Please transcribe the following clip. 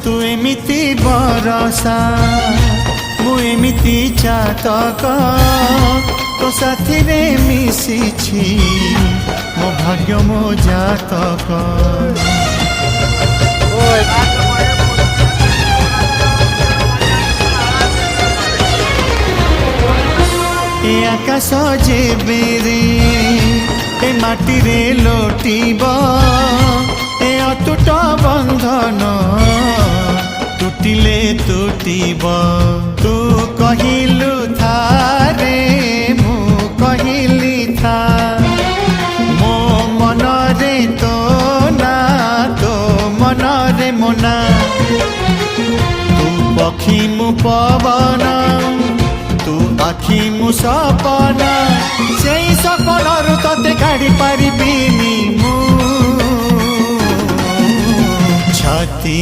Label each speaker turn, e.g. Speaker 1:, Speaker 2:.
Speaker 1: तू एमिति बरसा मु एमिति चातक तो साथी रे मिशिछि मो भाग्य मो जातक। ए आकाश जेबेरे ए माटी रे लोटिब ए अटूट बंधन टूटिले टूटिब। तू कहिलु थारे मु कहिली था मो मन रे तो ना तो मन रे मोना। तू पक्षी मु पवन तू आखि मु सपना से सपनरु तते काढ़ी पारिबिनी मु छाती।